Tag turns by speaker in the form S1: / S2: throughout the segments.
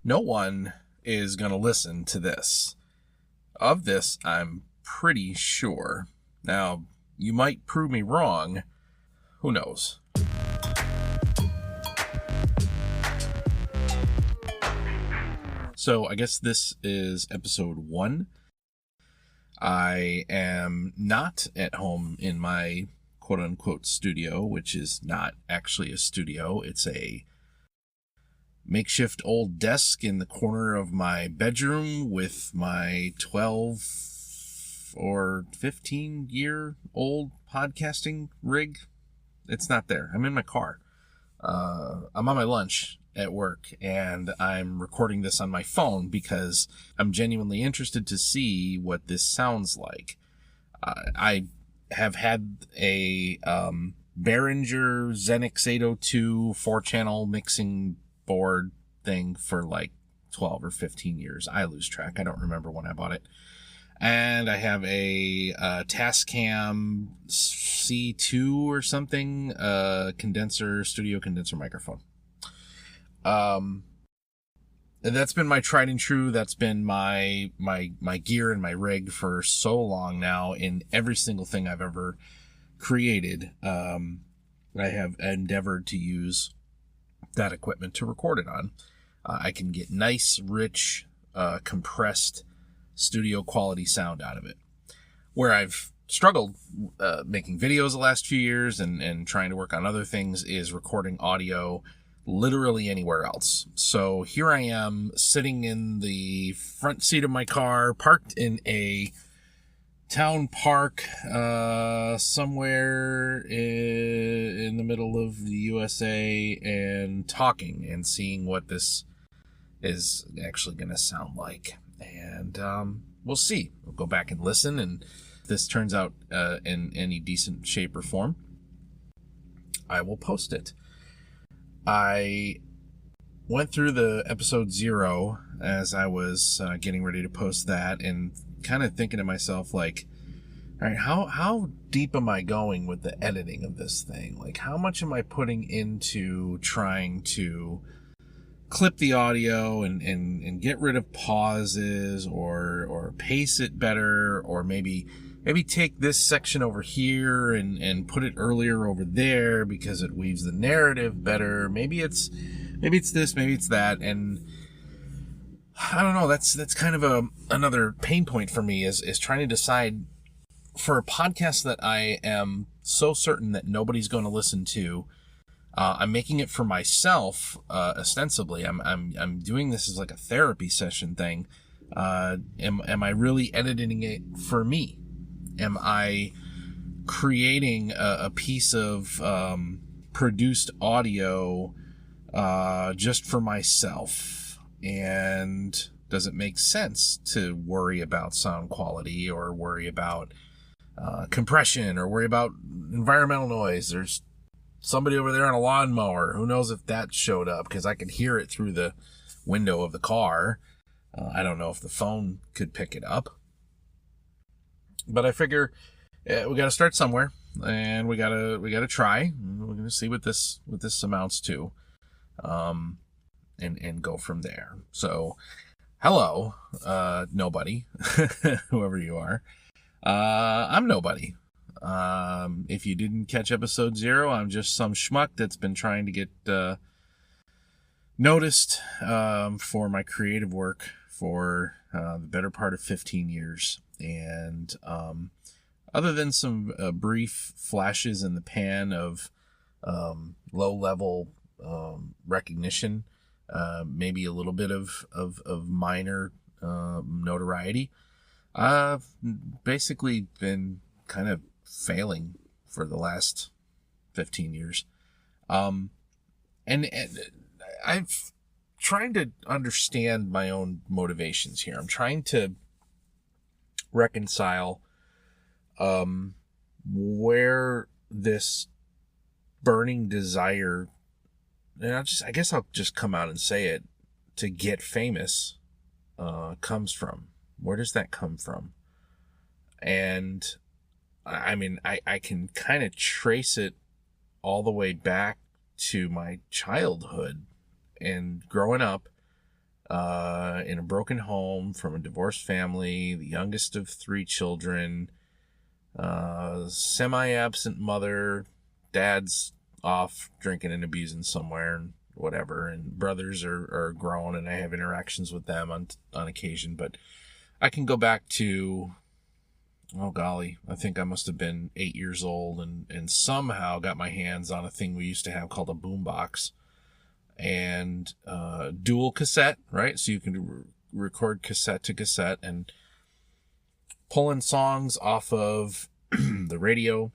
S1: No one is going to listen to this. Of this, I'm pretty sure. Now, you might prove me wrong. Who knows? So I guess this is episode 1. I am not at home in my quote-unquote studio, which is not actually a studio. It's a makeshift old desk in the corner of my bedroom with my 12 or 15-year-old podcasting rig. It's not there. I'm in my car. I'm on my lunch at work, and I'm recording this on my phone because I'm genuinely interested to see what this sounds like. I have had a Behringer Xenix 802 4-channel mixing board thing for like 12 or 15 years. I lose track. I don't remember when I bought it. And I have a Tascam C2 or something, studio condenser microphone. And that's been my tried and true. That's been my gear and my rig for so long now in every single thing I've ever created. I have endeavored to use that equipment to record it on. I can get nice, rich, compressed studio quality sound out of it. Where I've struggled making videos the last few years and trying to work on other things is recording audio literally anywhere else. So here I am sitting in the front seat of my car, parked in a town park somewhere in the middle of the USA, and talking and seeing what this is actually going to sound like. And we'll see. We'll go back and listen, and if this turns out in any decent shape or form, I will post it. I went through the episode 0 as I was getting ready to post that, and kind of thinking to myself, like, all right, how deep am I going with the editing of this thing? Like, how much am I putting into trying to clip the audio and get rid of pauses or pace it better, or maybe take this section over here and put it earlier over there because it weaves the narrative better. Maybe it's this, maybe it's that. And I don't know, that's kind of another pain point for me is trying to decide for a podcast that I am so certain that nobody's going to listen to. I'm making it for myself, ostensibly. I'm doing this as like a therapy session thing. Am I really editing it for me? Am I creating a piece of produced audio just for myself? And does it make sense to worry about sound quality, or worry about compression, or worry about environmental noise? There's somebody over there on a lawnmower. Who knows if that showed up, because I could hear it through the window of the car. I don't know if the phone could pick it up. But I figure we got to start somewhere, and we gotta try. We're gonna see what this amounts to, and go from there. So, hello, nobody, whoever you are. I'm nobody. If you didn't catch episode 0, I'm just some schmuck that's been trying to get noticed for my creative work for the better part of 15 years. And other than some brief flashes in the pan of low-level recognition, maybe a little bit of minor notoriety, I've basically been kind of failing for the last 15 years. And I've trying to understand my own motivations here. I'm trying to reconcile where this burning desire, and I guess I'll just come out and say it, to get famous comes from. Where does that come from? And I mean, I can kind of trace it all the way back to my childhood and growing up. in a broken home from a divorced family, the youngest of 3 children, semi-absent mother, dad's off drinking and abusing somewhere and whatever, and brothers are grown and I have interactions with them on occasion. But I can go back to, oh golly, I think I must have been 8 years old and somehow got my hands on a thing we used to have called a boombox, and dual cassette, right? So you can record cassette to cassette and pulling songs off of the radio,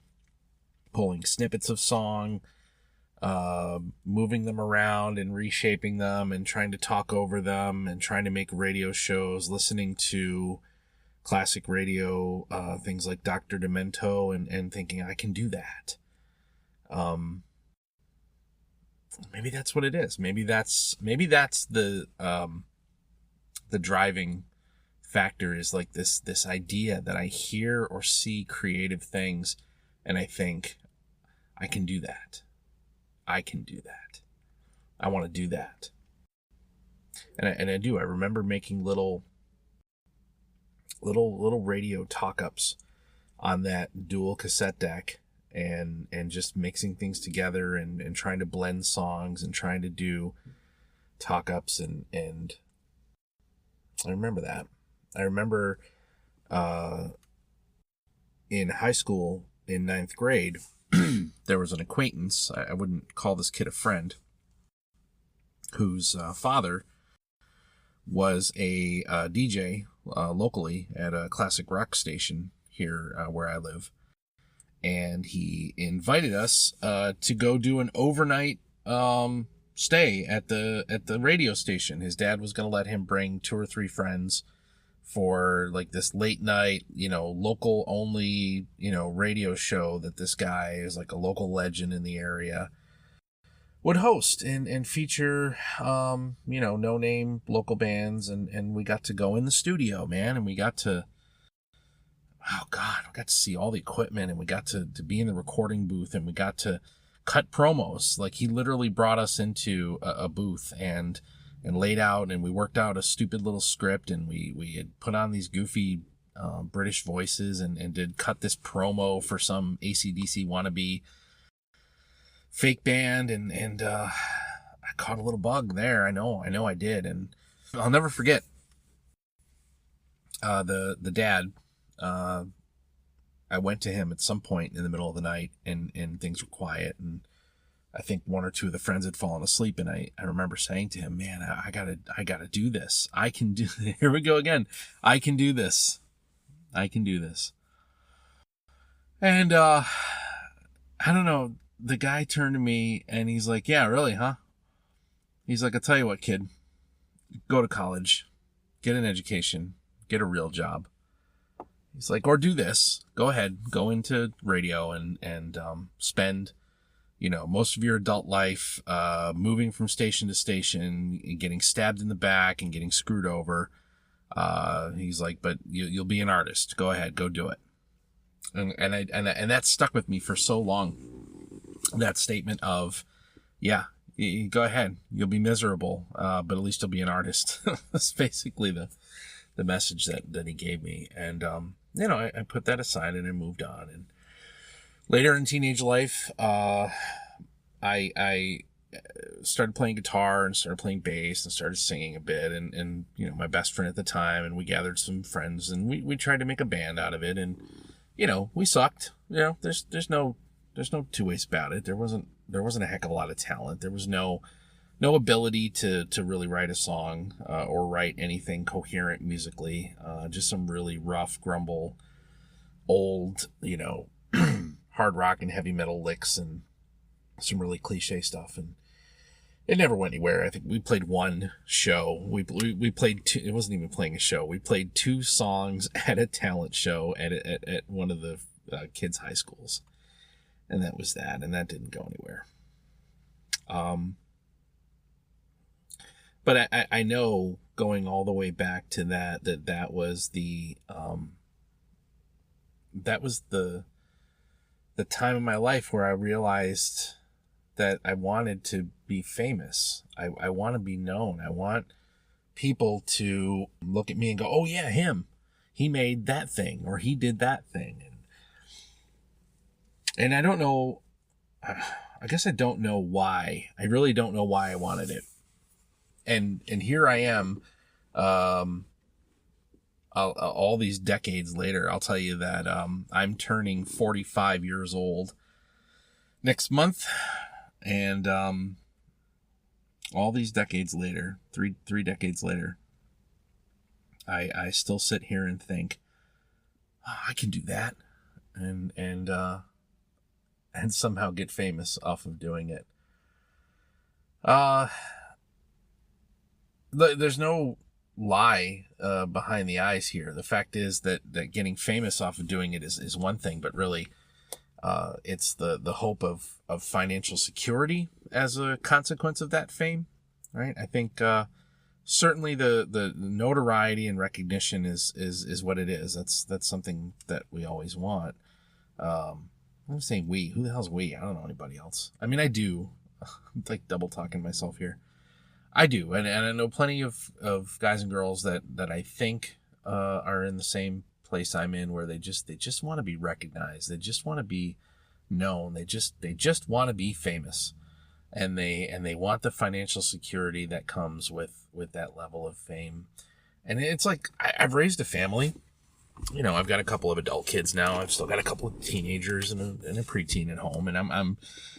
S1: pulling snippets of song, moving them around and reshaping them and trying to talk over them and trying to make radio shows, listening to classic radio, things like Dr. Demento, and thinking I can do that. Maybe that's what it is. Maybe that's the driving factor, is like this idea that I hear or see creative things and I think I can do that. I can do that. I want to do that. And I do. I remember making little radio talk-ups on that dual cassette deck and just mixing things together and trying to blend songs and trying to do talk-ups and I remember that. I remember in high school in 9th grade there was an acquaintance, I wouldn't call this kid a friend, whose father was a DJ locally at a classic rock station here where I live. And he invited us to go do an overnight stay at the radio station. His dad was going to let him bring 2 or 3 friends for like this late night, local only, radio show that this guy is like a local legend in the area would host and feature, no name local bands. And we got to go in the studio, man. And we got to, oh God, we got to see all the equipment and we got to be in the recording booth and we got to cut promos. Like he literally brought us into a booth and laid out, and we worked out a stupid little script, and we had put on these goofy British voices and did cut this promo for some AC/DC wannabe fake band, and I caught a little bug there. I know I did, and I'll never forget the dad. I went to him at some point in the middle of the night, and things were quiet, and I think 1 or 2 of the friends had fallen asleep, and I remember saying to him, man, I gotta do this. I can do, here we go again. I can do this. I can do this. And, I don't know, the guy turned to me and he's like, yeah, really, huh? He's like, I'll tell you what, kid, go to college, get an education, get a real job. He's like, or do this, go ahead, go into radio and spend, most of your adult life moving from station to station, getting stabbed in the back and getting screwed over. He's like, but you'll be an artist. Go ahead, go do it. And that stuck with me for so long. That statement of, yeah, go ahead, you'll be miserable, but at least you'll be an artist. That's basically the message that he gave me. And I put that aside and I moved on. And later in teenage life, I started playing guitar and started playing bass and started singing a bit. And my best friend at the time, and we gathered some friends and we tried to make a band out of it. And, we sucked. There's no 2 ways about it. There wasn't a heck of a lot of talent. There was no ability to really write a song or write anything coherent musically. Just some really rough, grumble, old, hard rock and heavy metal licks and some really cliche stuff. And it never went anywhere. I think we played 1 show. We played 2. It wasn't even playing a show. We played 2 songs at a talent show at one of the kids' high schools. And that was that. And that didn't go anywhere. But I know, going all the way back to that was the time in my life where I realized that I wanted to be famous. I want to be known. I want people to look at me and go, oh yeah, him. He made that thing, or he did that thing. And I don't know, I guess I don't know why. I really don't know why I wanted it. And here I am, all these decades later. I'll tell you that I'm turning 45 years old next month, and all these decades later, three decades later, I still sit here and think, oh, I can do that, and somehow get famous off of doing it. There's no lie behind the eyes here. The fact is that getting famous off of doing it is one thing, but really it's the hope of financial security as a consequence of that fame, right? I think certainly the notoriety and recognition is what it is. That's something that we always want. I'm saying we. Who the hell's we? I don't know anybody else. I mean, I do. I'm like double talking myself here. I do, and I know plenty of guys and girls that I think are in the same place I'm in, where they just want to be recognized. They just want to be known. They just want to be famous, and they want the financial security that comes with that level of fame. And it's like I've raised a family. You know, I've got a couple of adult kids now. I've still got a couple of teenagers and a preteen at home, and I'm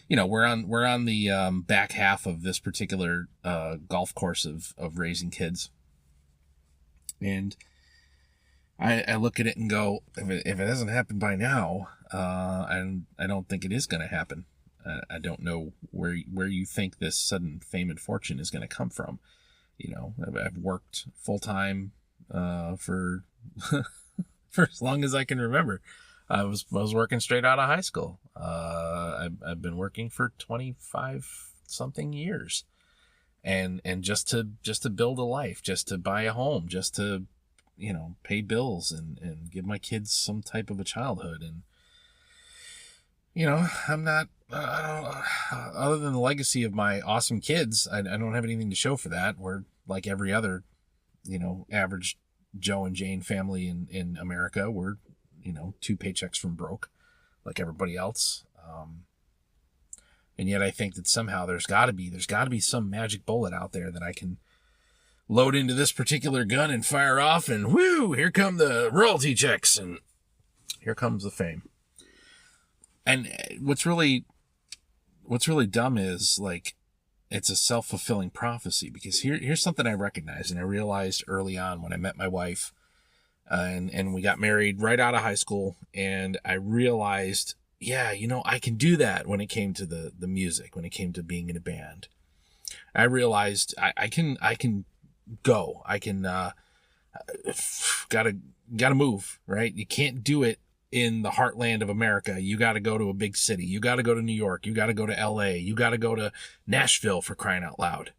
S1: you know, we're on the back half of this particular golf course of raising kids, and I look at it and go, if it hasn't happened by now, and I don't think it is going to happen. I don't know where you think this sudden fame and fortune is going to come from. You know, I've worked full time for for as long as I can remember. I was working straight out of high school. I've been working for 25 something years, and just to build a life, just to buy a home, just to, you know, pay bills and give my kids some type of a childhood. And, you know, I'm not, other than the legacy of my awesome kids, I don't have anything to show for that. We're like every other, you know, average Joe and Jane family in America. We're, you know, 2 paychecks from broke like everybody else. And yet I think that somehow there's got to be some magic bullet out there that I can load into this particular gun and fire off, and whoo, here come the royalty checks, and here comes the fame. And what's really dumb is, like, it's a self-fulfilling prophecy, because here's something I recognized and I realized early on when I met my wife, and we got married right out of high school, and I realized, yeah, you know, I can do that when it came to the music, when it came to being in a band. I realized I can go. I can gotta move, right? You can't do it in the heartland of America. You got to go to a big city. You got to go to New York. You got to go to LA. You got to go to Nashville, for crying out loud.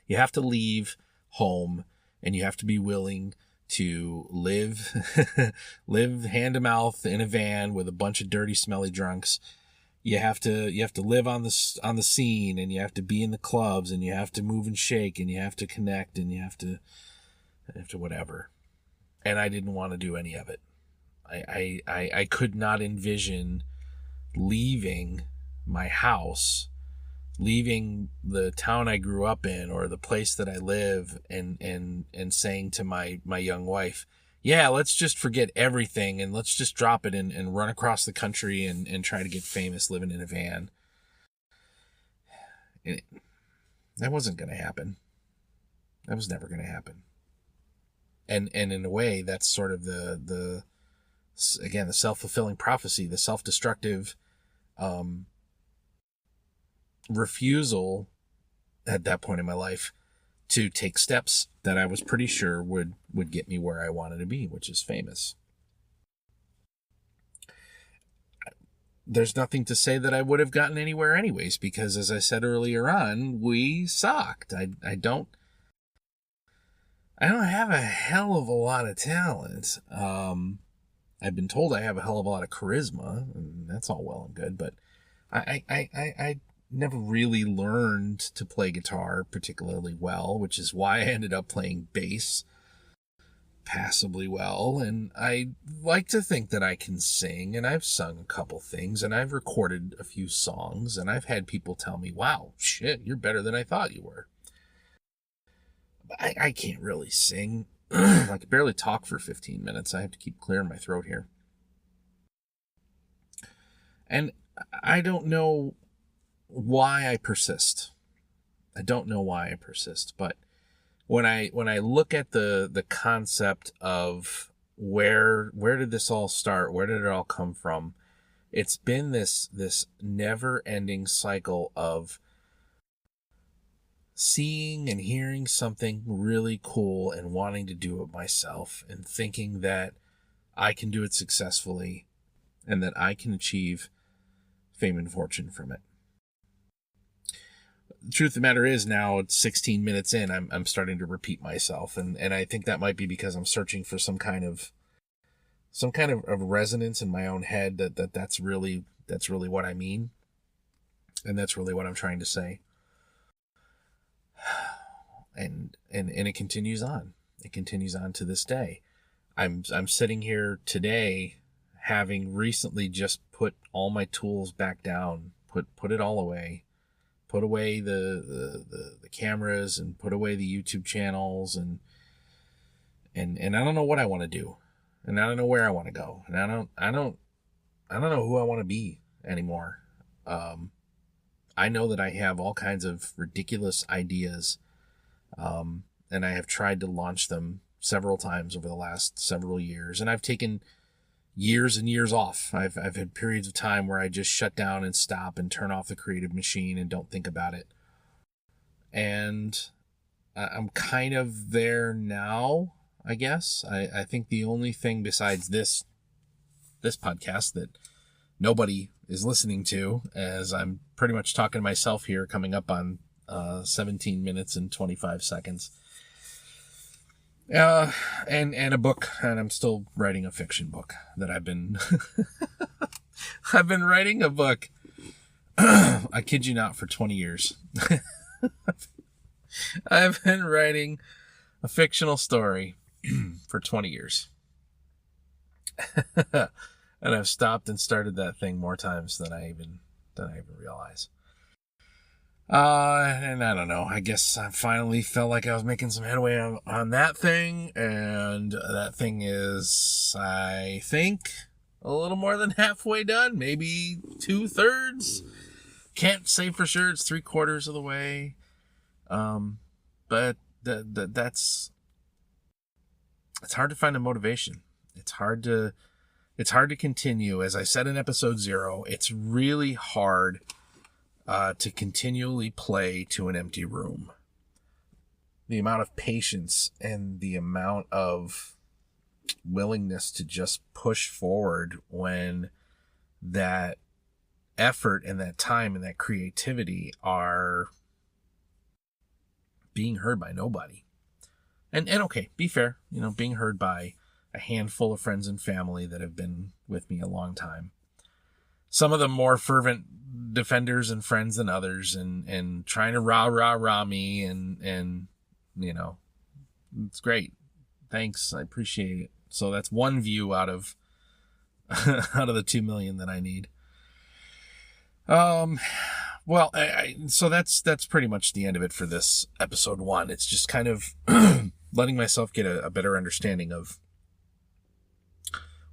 S1: You have to leave home, and you have to be willing to live hand to mouth in a van with a bunch of dirty, smelly drunks. You have to live on the scene, and you have to be in the clubs, and you have to move and shake, and you have to connect, and you have to whatever. And I didn't want to do any of it. I could not envision leaving my house, leaving the town I grew up in, or the place that I live, and saying to my young wife, yeah, let's just forget everything and let's just drop it and run across the country and try to get famous living in a van. That wasn't going to happen. That was never going to happen. And in a way, that's sort of the self-fulfilling prophecy, the self-destructive refusal at that point in my life to take steps that I was pretty sure would get me where I wanted to be, which is famous. There's nothing to say that I would have gotten anywhere anyways, because as I said earlier on, we sucked. I don't have a hell of a lot of talent. I've been told I have a hell of a lot of charisma, and that's all well and good, but I never really learned to play guitar particularly well, which is why I ended up playing bass passably well. And I like to think that I can sing, and I've sung a couple things, and I've recorded a few songs, and I've had people tell me, wow, shit, you're better than I thought you were. But I can't really sing. I can barely talk for 15 minutes. I have to keep clearing my throat here. And I don't know why I persist. I don't know why I persist, but when I look at the concept of where did this all start? Where did it all come from? It's been this never-ending cycle of seeing and hearing something really cool and wanting to do it myself, and thinking that I can do it successfully and that I can achieve fame and fortune from it. The truth of the matter is, now it's 16 minutes in, I'm starting to repeat myself, and I think that might be because I'm searching for some kind of resonance in my own head that's really what I mean, and that's really what I'm trying to say. And it continues on. It continues on to this day. I'm sitting here today, having recently just put all my tools back down, put it all away, put away the cameras, and put away the YouTube channels, and I don't know what I want to do, and I don't know where I want to go, and I don't know who I want to be anymore. I know that I have all kinds of ridiculous ideas, and I have tried to launch them several times over the last several years, and I've taken years and years off. I've had periods of time where I just shut down and stop and turn off the creative machine and don't think about it. And I'm kind of there now, I guess. I think the only thing besides this podcast that nobody is listening to, as I'm pretty much talking to myself here, coming up on 17 minutes and 25 seconds. And a book, and I'm still writing a fiction book that I've been writing a book, I kid you not, for 20 years. I've been writing a fictional story for 20 years. And I've stopped and started that thing more times than I even realize. And I don't know, I guess I finally felt like I was making some headway on that thing, and that thing is, I think, a little more than halfway done, maybe 2/3. Can't say for sure it's 3/4 of the way. But that's, it's hard to find a motivation. It's hard to continue. As I said in episode 0, it's really hard to continually play to an empty room. The amount of patience and the amount of willingness to just push forward when that effort and that time and that creativity are being heard by nobody. And okay, be fair, being heard by a handful of friends and family that have been with me a long time. Some of them more fervent defenders and friends than others, and trying to rah me, and it's great. Thanks, I appreciate it. So that's one view out of the 2 million that I need. Well, so that's pretty much the end of it for this episode 1. It's just kind of letting myself get a better understanding of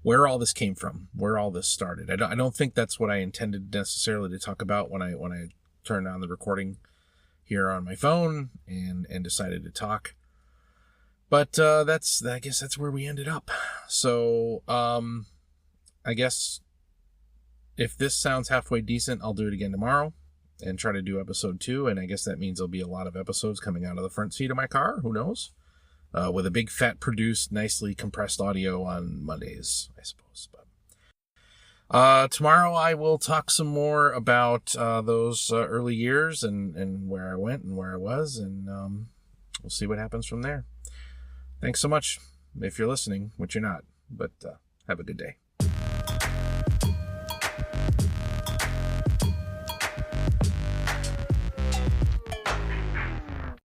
S1: where all this came from, where all this started. I don't think that's what I intended necessarily to talk about when I turned on the recording here on my phone and decided to talk. But I guess that's where we ended up. So I guess if this sounds halfway decent, I'll do it again tomorrow and try to do episode 2. And I guess that means there'll be a lot of episodes coming out of the front seat of my car. Who knows? With a big, fat, produced, nicely compressed audio on Mondays, I suppose. But tomorrow I will talk some more about those early years and where I went and where I was, and we'll see what happens from there. Thanks so much, if you're listening, which you're not, but have a good day.